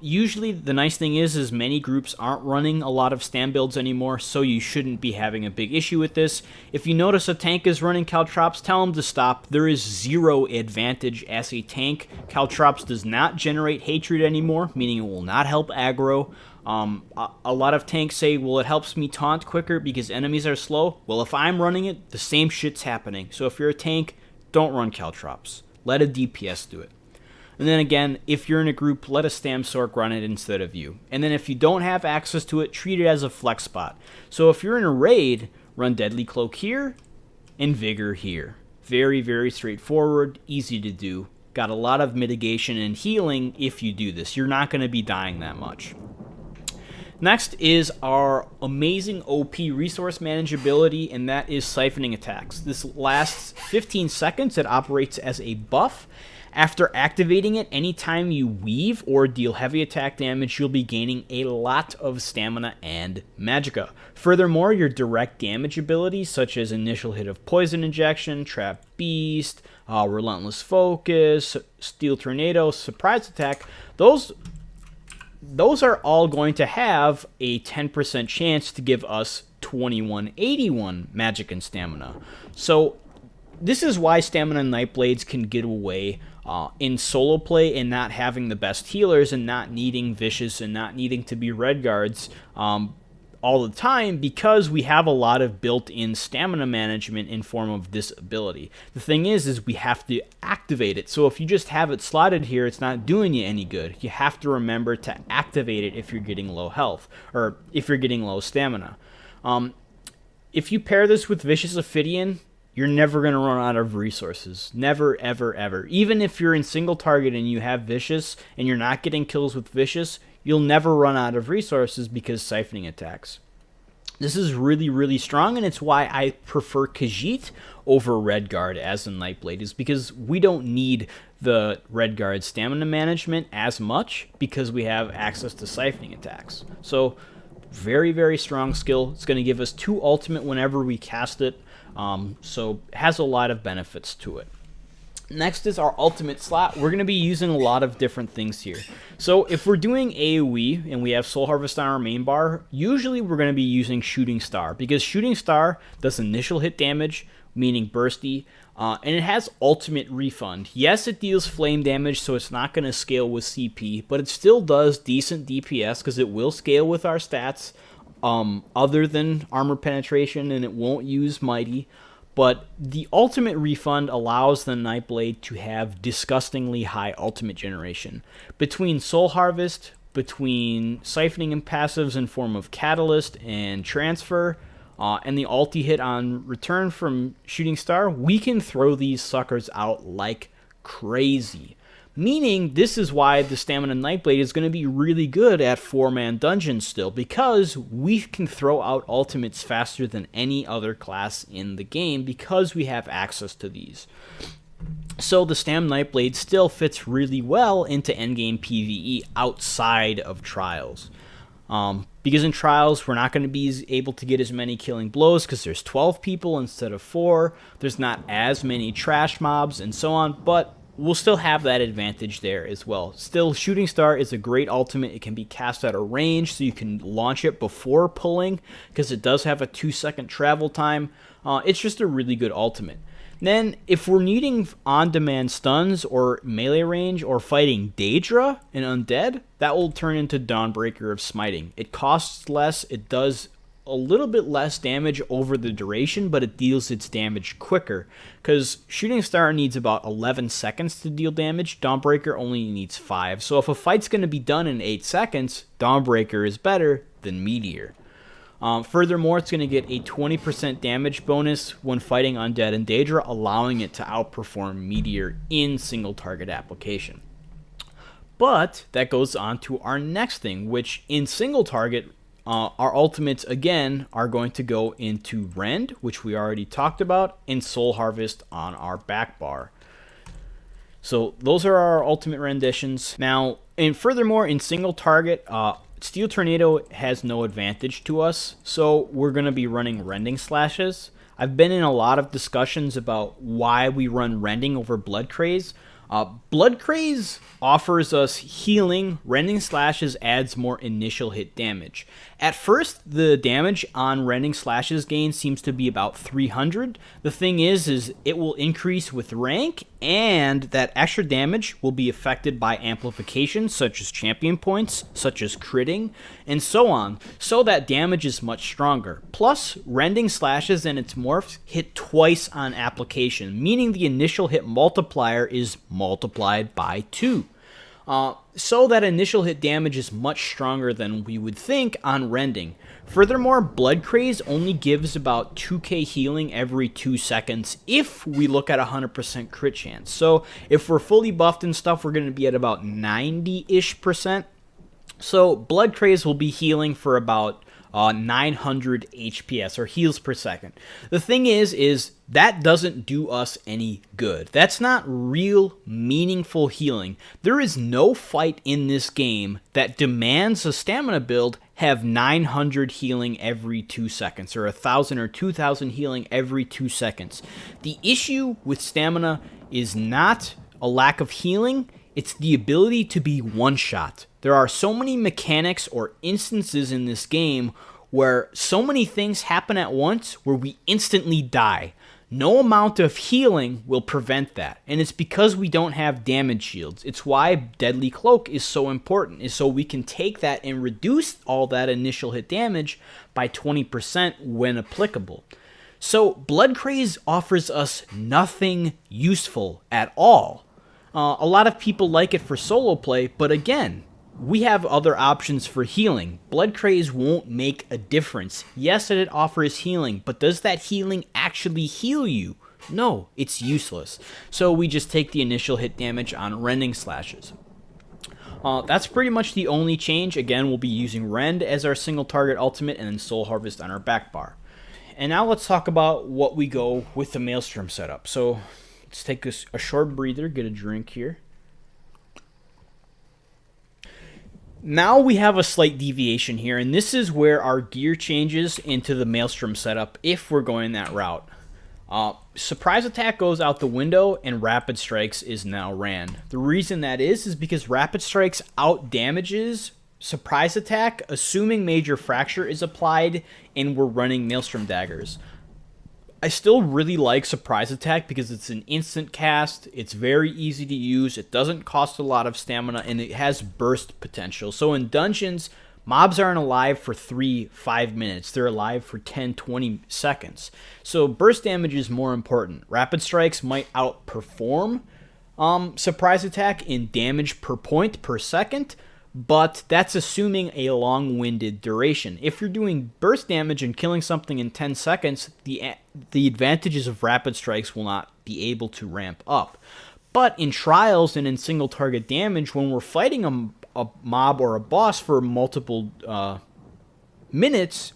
Usually the nice thing is many groups aren't running a lot of Stam builds anymore, so you shouldn't be having a big issue with this. If you notice a tank is running Caltrops, tell them to stop. There is zero advantage as a tank. Caltrops does not generate hatred anymore, meaning it will not help aggro. A lot of tanks say, well, it helps me taunt quicker because enemies are slow. Well, if I'm running it, the same shit's happening. So if you're a tank, don't run Caltrops. Let a DPS do it. And then again, if you're in a group, let a Stamsorc run it instead of you. And then if you don't have access to it, treat it as a flex spot. So if you're in a raid, run Deadly Cloak here and Vigor here. Very, very straightforward, easy to do. Got a lot of mitigation and healing if you do this. You're not going to be dying that much. Next is our amazing OP resource manageability, and that is Siphoning Attacks. This lasts 15 seconds. It operates as a buff. After activating it, anytime you weave or deal heavy attack damage, you'll be gaining a lot of stamina and magicka. Furthermore, your direct damage abilities, such as initial hit of Poison Injection, Trap Beast, Relentless Focus, Steel Tornado, Surprise Attack, those are all going to have a 10% chance to give us 2181 magic and stamina. So this is why Stamina Nightblades can get away in solo play and not having the best healers and not needing Vicious and not needing to be Red Guards all the time, because we have a lot of built-in stamina management in form of this ability. The thing is we have to activate it. So if you just have it slotted here, it's not doing you any good. You have to remember to activate it if you're getting low health or if you're getting low stamina. If you pair this with Vicious Ophidian, you're never going to run out of resources. Never, ever, ever. Even if you're in single target and you have Vicious and you're not getting kills with Vicious, you'll never run out of resources because Siphoning Attacks. This is really, really strong, and it's why I prefer Khajiit over Redguard as a Nightblade, is because we don't need the Redguard stamina management as much because we have access to Siphoning Attacks. So, very, very strong skill. It's going to give us 2 ultimate whenever we cast it. So it has a lot of benefits to it. Next is our ultimate slot. We're going to be using a lot of different things here. So if we're doing AoE and we have Soul Harvest on our main bar, usually we're going to be using Shooting Star, because Shooting Star does initial hit damage, meaning bursty, and it has ultimate refund. Yes, it deals flame damage, so it's not going to scale with CP, but it still does decent DPS because it will scale with our stats other than armor penetration, and it won't use mighty. But the ultimate refund allows the Nightblade to have disgustingly high ultimate generation. Between Soul Harvest, between siphoning and passives in form of Catalyst and Transfer, and the ulti hit on return from Shooting Star, we can throw these suckers out like crazy. Meaning, this is why the Stamina Nightblade is going to be really good at 4-man dungeons still, because we can throw out ultimates faster than any other class in the game because we have access to these. So the Stamina Nightblade still fits really well into endgame PvE outside of Trials. Because in Trials, we're not going to be able to get as many killing blows because there's 12 people instead of 4. There's not as many trash mobs and so on, but we'll still have that advantage there as well. Still, Shooting Star is a great ultimate. It can be cast at a range, so you can launch it before pulling because it does have a 2-second travel time. It's just a really good ultimate. Then, if we're needing on-demand stuns or melee range or fighting Daedra and Undead, that will turn into Dawnbreaker of Smiting. It costs less, it does a little bit less damage over the duration, but it deals its damage quicker, because Shooting Star needs about 11 seconds to deal damage, Dawnbreaker only needs 5. So if a fight's going to be done in 8 seconds, Dawnbreaker is better than Meteor. Furthermore, it's going to get a 20% damage bonus when fighting Undead and Daedra, allowing it to outperform Meteor in single target application. But that goes on to our next thing, which in single target, our ultimates, again, are going to go into Rend, which we already talked about, and Soul Harvest on our back bar. So those are our ultimate renditions. Now, and furthermore, in single target, Steel Tornado has no advantage to us, so we're going to be running Rending Slashes. I've been in a lot of discussions about why we run Rending over Blood Craze. Blood Craze offers us healing. Rending Slashes adds more initial hit damage. At first, the damage on Rending Slashes gain seems to be about 300. The thing is it will increase with rank, and that extra damage will be affected by amplification, such as champion points, such as critting, and so on. So that damage is much stronger. Plus, Rending Slashes and its morphs hit twice on application, meaning the initial hit multiplier is multiplied by 2. So that initial hit damage is much stronger than we would think on Rending. Furthermore, Blood Craze only gives about 2k healing every 2 seconds if we look at 100% crit chance. So if we're fully buffed and stuff, we're going to be at about 90-ish%. So Blood Craze will be healing for about 900 HPS, or heals per second. The thing is that doesn't do us any good. That's not real meaningful healing. There is no fight in this game that demands a stamina build have 900 healing every 2 seconds, or 1,000 or 2,000 healing every 2 seconds. The issue with stamina is not a lack of healing, it's the ability to be one-shot. There are so many mechanics or instances in this game where so many things happen at once where we instantly die. No amount of healing will prevent that, and it's because we don't have damage shields. It's why Deadly Cloak is so important, is so we can take that and reduce all that initial hit damage by 20% when applicable. So Blood Craze offers us nothing useful at all. A lot of people like it for solo play, but again, we have other options for healing. Blood Craze won't make a difference. Yes, it offers healing, but does that healing actually heal you? No, it's useless. So we just take the initial hit damage on Rending Slashes. That's pretty much the only change. Again, we'll be using Rend as our single target ultimate and then Soul Harvest on our back bar. And now let's talk about what we go with the Maelstrom setup. So let's take a short breather, get a drink here. Now we have a slight deviation here, and this is where our gear changes into the Maelstrom setup if we're going that route. Surprise Attack goes out the window and Rapid Strikes is now ran. The reason that is because Rapid Strikes out damages Surprise Attack, assuming Major Fracture is applied and we're running Maelstrom Daggers. I still really like Surprise Attack because it's an instant cast, it's very easy to use, it doesn't cost a lot of stamina, and it has burst potential. So in dungeons, mobs aren't alive for 3-5 minutes. They're alive for 10-20 seconds. So burst damage is more important. Rapid Strikes might outperform Surprise Attack in damage per point per second, but that's assuming a long-winded duration. If you're doing burst damage and killing something in 10 seconds, the advantages of Rapid Strikes will not be able to ramp up. But in trials and in single target damage, when we're fighting a mob or a boss for multiple minutes,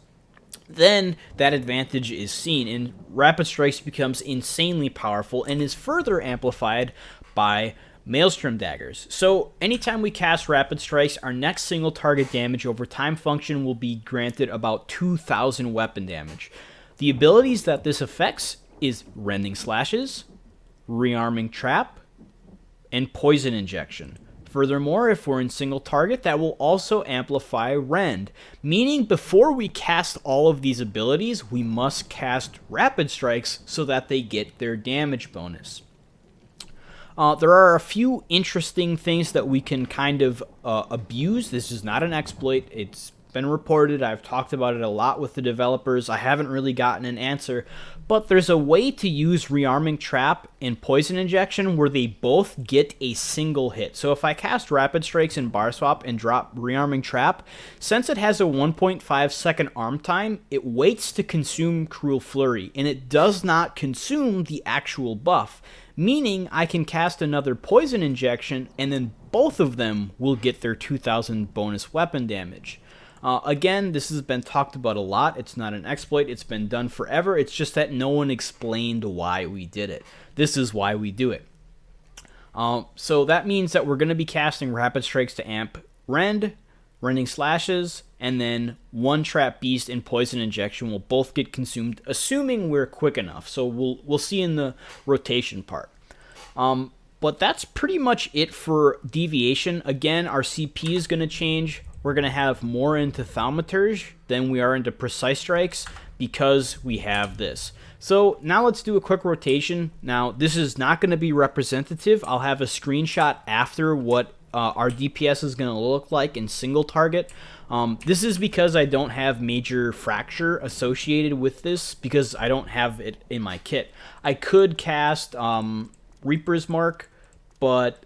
then that advantage is seen, and Rapid Strikes becomes insanely powerful and is further amplified by Maelstrom Daggers. So anytime we cast Rapid Strikes, our next single target damage over time function will be granted about 2,000 weapon damage. The abilities that this affects is Rending Slashes, Rearming Trap, and Poison Injection. Furthermore, if we're in single target, that will also amplify Rend, meaning before we cast all of these abilities, we must cast Rapid Strikes so that they get their damage bonus. There are a few interesting things that we can kind of abuse. This is not an exploit. It's been reported. I've talked about it a lot with the developers. I haven't really gotten an answer. But there's a way to use Rearming Trap and Poison Injection where they both get a single hit. So if I cast Rapid Strikes and Bar Swap and drop Rearming Trap, since it has a 1.5 second arm time, it waits to consume Cruel Flurry, and it does not consume the actual buff. Meaning I can cast another Poison Injection, and then both of them will get their 2,000 bonus weapon damage. Again, this has been talked about a lot. It's not an exploit. It's been done forever. It's just that no one explained why we did it. This is why we do it. So that means that we're going to be casting Rapid Strikes to amp Rending Slashes, and then one Trap Beast and Poison Injection will both get consumed, assuming we're quick enough. So we'll see in the rotation part. But that's pretty much it for Deviation. Again, our CP is going to change. We're going to have more into Thaumaturge than we are into Precise Strikes because we have this. So now let's do a quick rotation. Now, this is not going to be representative. I'll have a screenshot after what our DPS is going to look like in single target. This is because I don't have Major Fracture associated with this because I don't have it in my kit. I could cast Reaper's Mark, but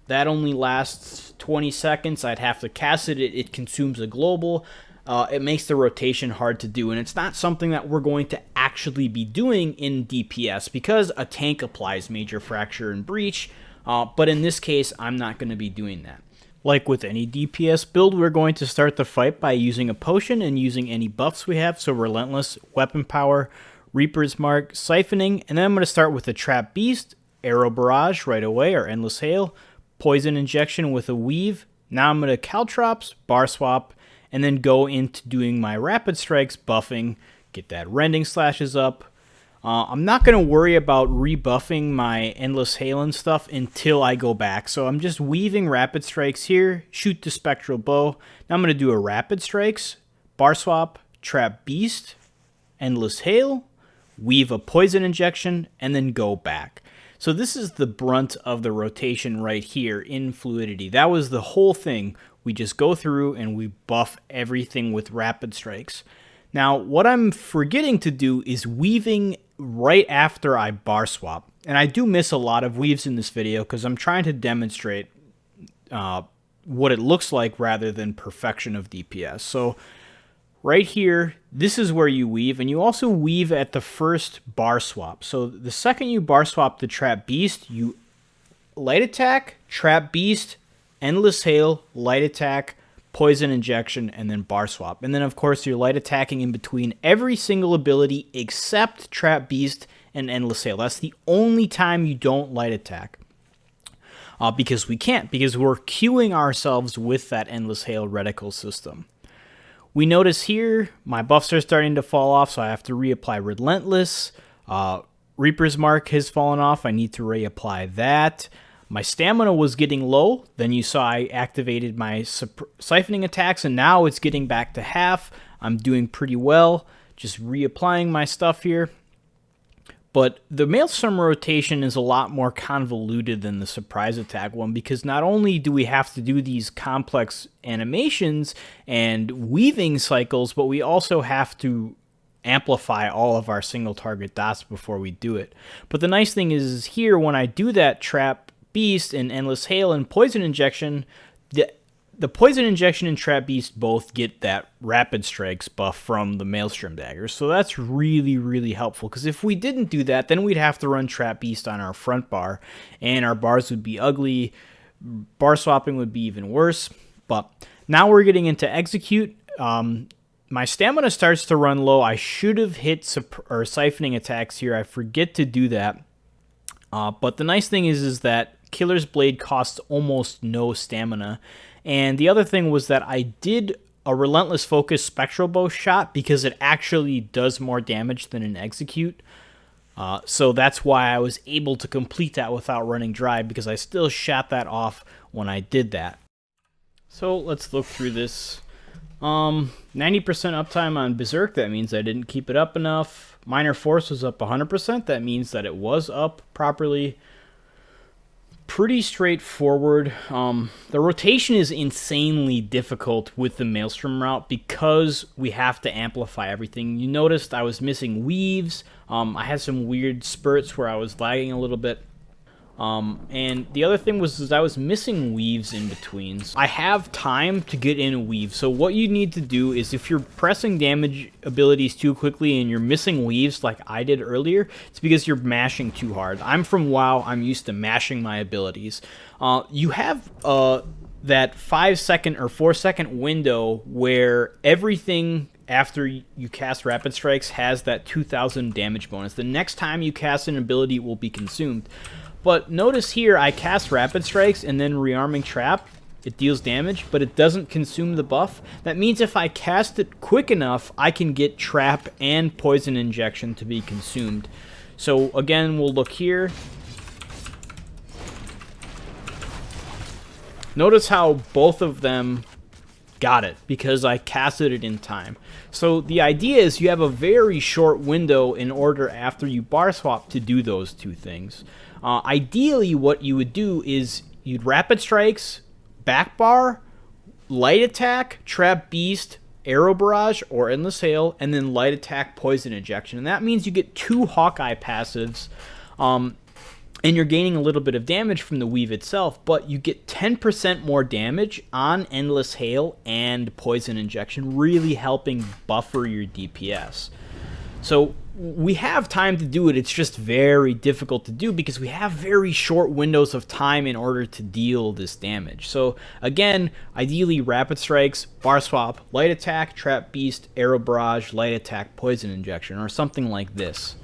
that only lasts 20 seconds. I'd have to cast it. It consumes a global. It makes the rotation hard to do, and it's not something that we're going to actually be doing in DPS because a tank applies Major Fracture and Breach, but in this case, I'm not going to be doing that. Like with any DPS build, we're going to start the fight by using a potion and using any buffs we have, so Relentless, Weapon Power, Reaper's Mark, Siphoning, and then I'm going to start with the Trap Beast, Arrow Barrage right away, or Endless Hail, Poison Injection with a Weave. Now I'm going to Caltrops, Bar Swap, and then go into doing my Rapid Strikes, buffing, get that Rending Slashes up. I'm not going to worry about rebuffing my Endless Hail and stuff until I go back. So I'm just weaving Rapid Strikes here, shoot the Spectral Bow. Now I'm going to do a Rapid Strikes, Bar Swap, Trap Beast, Endless Hail, weave a Poison Injection, and then go back. So this is the brunt of the rotation right here in Fluidity. That was the whole thing. We just go through and we buff everything with Rapid Strikes. Now, what I'm forgetting to do is weaving right after I bar swap. And I do miss a lot of weaves in this video because I'm trying to demonstrate what it looks like rather than perfection of DPS. So right here, this is where you weave, and you also weave at the first bar swap. So the second you bar swap the Trap Beast, you light attack, Trap Beast, Endless Hail, light attack, Poison Injection, and then bar swap. And then, of course, you're light attacking in between every single ability except Trap Beast and Endless Hail. That's the only time you don't light attack. Because we can't, because we're queuing ourselves with that Endless Hail reticle system. We notice here, my buffs are starting to fall off, so I have to reapply Relentless, Reaper's Mark has fallen off. I need to reapply that. My stamina was getting low. Then you saw I activated my siphoning attacks, and now it's getting back to half. I'm doing pretty well. Just reapplying my stuff here. But the Maelstrom rotation is a lot more convoluted than the surprise attack one, because not only do we have to do these complex animations and weaving cycles, but we also have to amplify all of our single target dots before we do it. But the nice thing is here, when I do that Trap Beast and Endless Hail and Poison Injection, the Poison Injection and Trap Beast both get that Rapid Strikes buff from the Maelstrom daggers. So that's really, really helpful, because if we didn't do that, then we'd have to run Trap Beast on our front bar, and our bars would be ugly. Bar swapping would be even worse. But now we're getting into Execute. My stamina starts to run low. I should have hit siphoning attacks here. I forget to do that. But the nice thing is that Killer's Blade costs almost no stamina. And the other thing was that I did a Relentless Focus Spectral Bow shot because it actually does more damage than an Execute. So that's why I was able to complete that without running dry, because I still shot that off when I did that. So let's look through this. 90% uptime on Berserk, that means I didn't keep it up enough. Minor Force was up 100%, that means that it was up properly. Pretty straightforward. The rotation is insanely difficult with the Maelstrom route because we have to amplify everything. You noticed I was missing weaves. I had some weird spurts where I was lagging a little bit. And the other thing was I was missing weaves in betweens. I have time to get in a weave, so what you need to do is, if you're pressing damage abilities too quickly and you're missing weaves like I did earlier, it's because you're mashing too hard. I'm from WoW, I'm used to mashing my abilities. You have that 5-second or 4-second window where everything after you cast Rapid Strikes has that 2000 damage bonus. The next time you cast an ability, it will be consumed. But notice here, I cast Rapid Strikes and then Rearming Trap. It deals damage, but it doesn't consume the buff. That means if I cast it quick enough, I can get Trap and Poison Injection to be consumed. So again, we'll look here. Notice how both of them got it because I casted it in time. So the idea is you have a very short window in order after you bar swap to do those two things. Ideally, what you would do is you'd Rapid Strikes, back bar, light attack, Trap Beast, Arrow Barrage, or Endless Hail, and then light attack, Poison Injection. And that means you get 2 Hawkeye passives, and you're gaining a little bit of damage from the weave itself, but you get 10% more damage on Endless Hail and Poison Injection, really helping buffer your DPS. So we have time to do it, it's just very difficult to do because we have very short windows of time in order to deal this damage. So again, ideally Rapid Strikes, bar swap, light attack, Trap Beast, Arrow Barrage, light attack, Poison Injection, or something like this.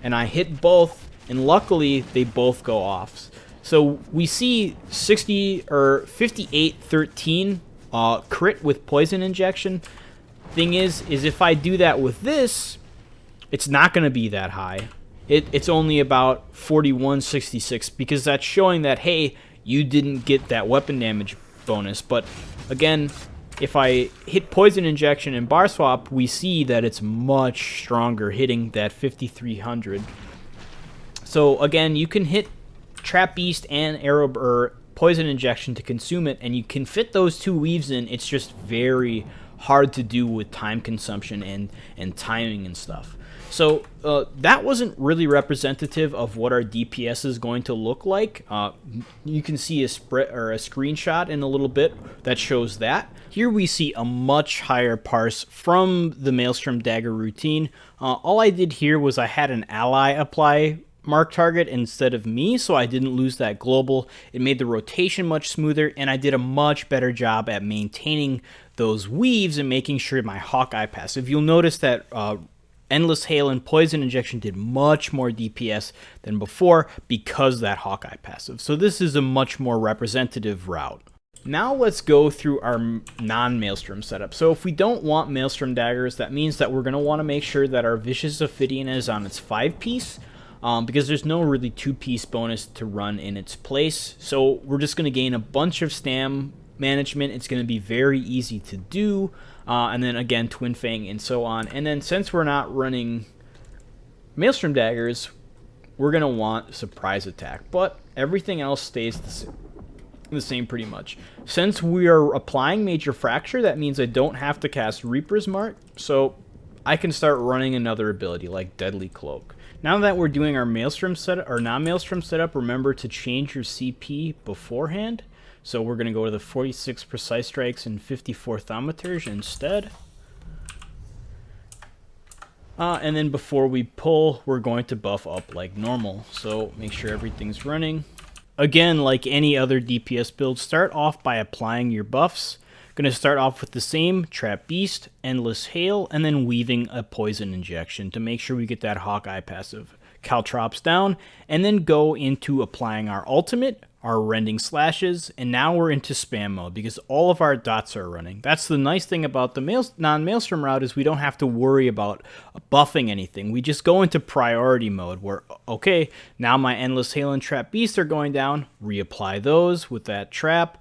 And I hit both, and luckily they both go off. So we see 60 or 58-13 crit with Poison Injection. Thing is if I do that with this, it's not going to be that high. It's only about 41-66 because that's showing that, hey, you didn't get that weapon damage bonus. But again, if I hit Poison Injection and bar swap, we see that it's much stronger, hitting that 5300. So again, you can hit Trap Beast and Arrow or Poison Injection to consume it, and you can fit those 2 weaves in. It's just very hard to do with time consumption and timing and stuff. So that wasn't really representative of what our DPS is going to look like. You can see a screenshot in a little bit that shows that. Here we see a much higher parse from the Maelstrom Dagger routine. All I did here was I had an ally apply mark target instead of me, so I didn't lose that global. It made the rotation much smoother, and I did a much better job at maintaining those weaves and making sure my Hawkeye passive. You'll notice that Endless Hail and Poison Injection did much more DPS than before because of that Hawkeye passive. So this is a much more representative route. Now let's go through our non-Maelstrom setup. So if we don't want Maelstrom daggers, that means that we're going to want to make sure that our Vicious Ophidian is on its 5-piece, because there's no really 2-piece bonus to run in its place. So we're just going to gain a bunch of stam management. It's going to be very easy to do, and then again Twin Fang and so on. And then since we're not running Maelstrom daggers, we're going to want Surprise Attack, but everything else stays the same pretty much. Since we are applying Major Fracture, that means I don't have to cast Reaper's Mark, so I can start running another ability like Deadly Cloak. Now that we're doing our Maelstrom setup or non-Maelstrom setup, remember to change your CP beforehand. So we're going to go to the 46 Precise Strikes and 54 Thaumaturge instead. And then before we pull, we're going to buff up like normal. So make sure everything's running. Again, like any other DPS build, start off by applying your buffs. Going to start off with the same Trap Beast, Endless Hail, and then weaving a Poison Injection to make sure we get that Hawkeye passive. Caltrops down, and then go into applying our ultimate, our Rending Slashes, and now we're into spam mode because all of our dots are running. That's the nice thing about the non-Maelstrom route is we don't have to worry about buffing anything. We just go into priority mode where, okay, now my Endless Hail and Trap Beast are going down, reapply those with that Trap,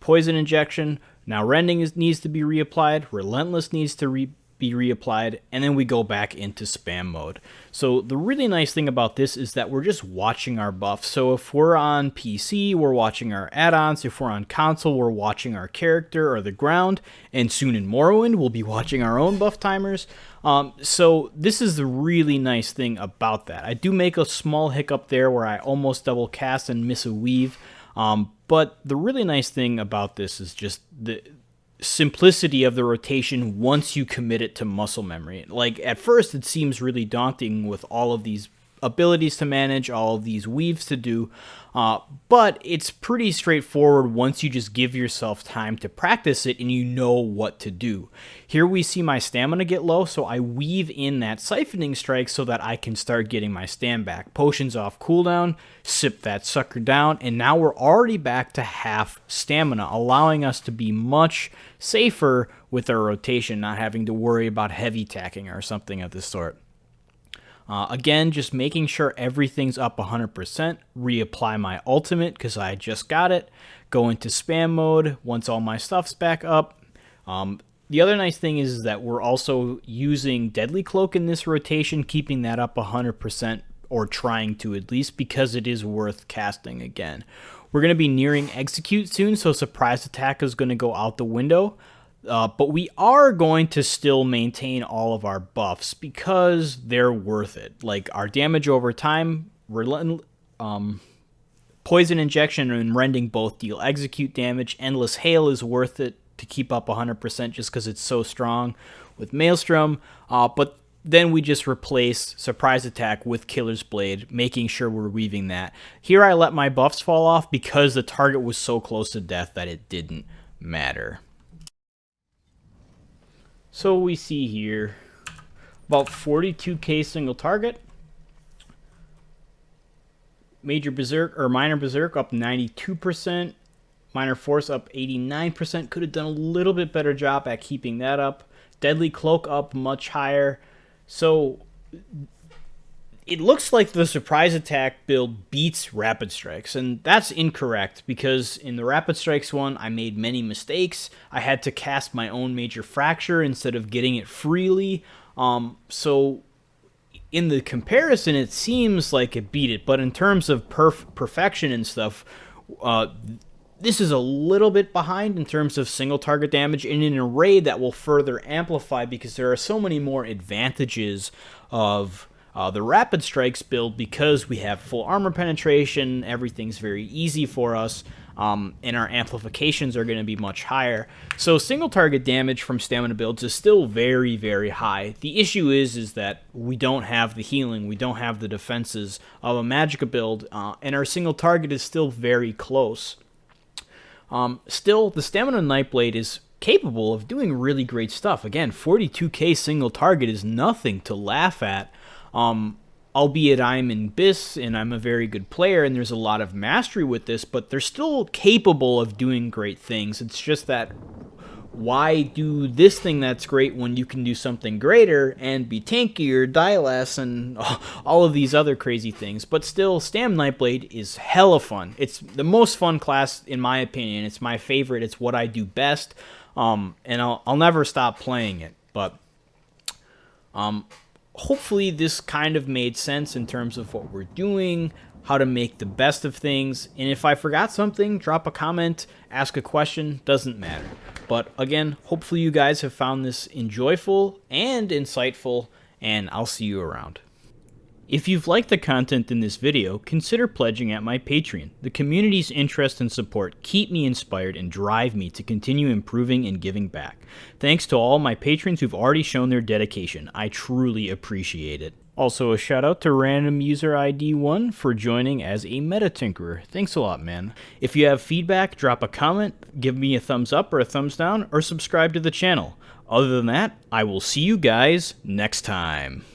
Poison Injection. Now Rending needs to be reapplied, Relentless needs to be reapplied, and then we go back into spam mode. So the really nice thing about this is that we're just watching our buffs. So if we're on PC, we're watching our add-ons. If we're on console, we're watching our character or the ground. And soon in Morrowind, we'll be watching our own buff timers. So this is the really nice thing about that. I do make a small hiccup there where I almost double cast and miss a weave. But the really nice thing about this is just the simplicity of the rotation once you commit it to muscle memory. Like at first it seems really daunting with all of these abilities to manage, all of these weaves to do, but it's pretty straightforward once you just give yourself time to practice it and you know what to do. Here we see my stamina get low, so I weave in that siphoning strike so that I can start getting my stam back. Potions off cooldown, sip that sucker down, and now we're already back to half stamina, allowing us to be much safer with our rotation, not having to worry about heavy tacking or something of this sort. Again, just making sure everything's up 100%, reapply my ultimate because I just got it, go into spam mode once all my stuff's back up. The other nice thing is that we're also using Deadly Cloak in this rotation, keeping that up 100%, or trying to at least, because it is worth casting again. We're going to be nearing Execute soon, so Surprise Attack is going to go out the window. But we are going to still maintain all of our buffs because they're worth it. Like our damage over time, Poison Injection and Rending both deal execute damage. Endless Hail is worth it to keep up 100% just because it's so strong with Maelstrom. But then we just replace Surprise Attack with Killer's Blade, making sure we're weaving that. Here I let my buffs fall off because the target was so close to death that it didn't matter. So we see here about 42k single target. Major Berserk or Minor Berserk up 92%. Minor Force up 89%. Could have done a little bit better job at keeping that up. Deadly Cloak up much higher. So it looks like the Surprise Attack build beats Rapid Strikes, and that's incorrect because in the Rapid Strikes one, I made many mistakes. I had to cast my own Major Fracture instead of getting it freely. So in the comparison, it seems like it beat it, but in terms of perfection and stuff, this is a little bit behind in terms of single target damage in an array that will further amplify because there are so many more advantages of the Rapid Strikes build because we have full armor penetration, everything's very easy for us, and our amplifications are going to be much higher. So single target damage from stamina builds is still very, very high. The issue is that we don't have the healing, we don't have the defenses of a Magicka build, and our single target is still very close. Still, the Stamina Nightblade is capable of doing really great stuff. Again, 42k single target is nothing to laugh at. albeit I'm in BIS and I'm a very good player and there's a lot of mastery with this, but they're still capable of doing great things. It's just that why do this thing that's great when you can do something greater and be tankier, die less, and all of these other crazy things? But still, Stamina Nightblade is hella fun. It's the most fun class in my opinion. It's my favorite. It's what I do best, and I'll never stop playing it. But hopefully this kind of made sense in terms of what we're doing, how to make the best of things. And if I forgot something, drop a comment, ask a question, doesn't matter. But again, hopefully you guys have found this enjoyable and insightful, and I'll see you around. If you've liked the content in this video, consider pledging at my Patreon. The community's interest and support keep me inspired and drive me to continue improving and giving back. Thanks to all my patrons who've already shown their dedication. I truly appreciate it. Also, a shout out to random user ID 1 for joining as a meta tinkerer. Thanks a lot, man. If you have feedback, drop a comment, give me a thumbs up or a thumbs down, or subscribe to the channel. Other than that, I will see you guys next time.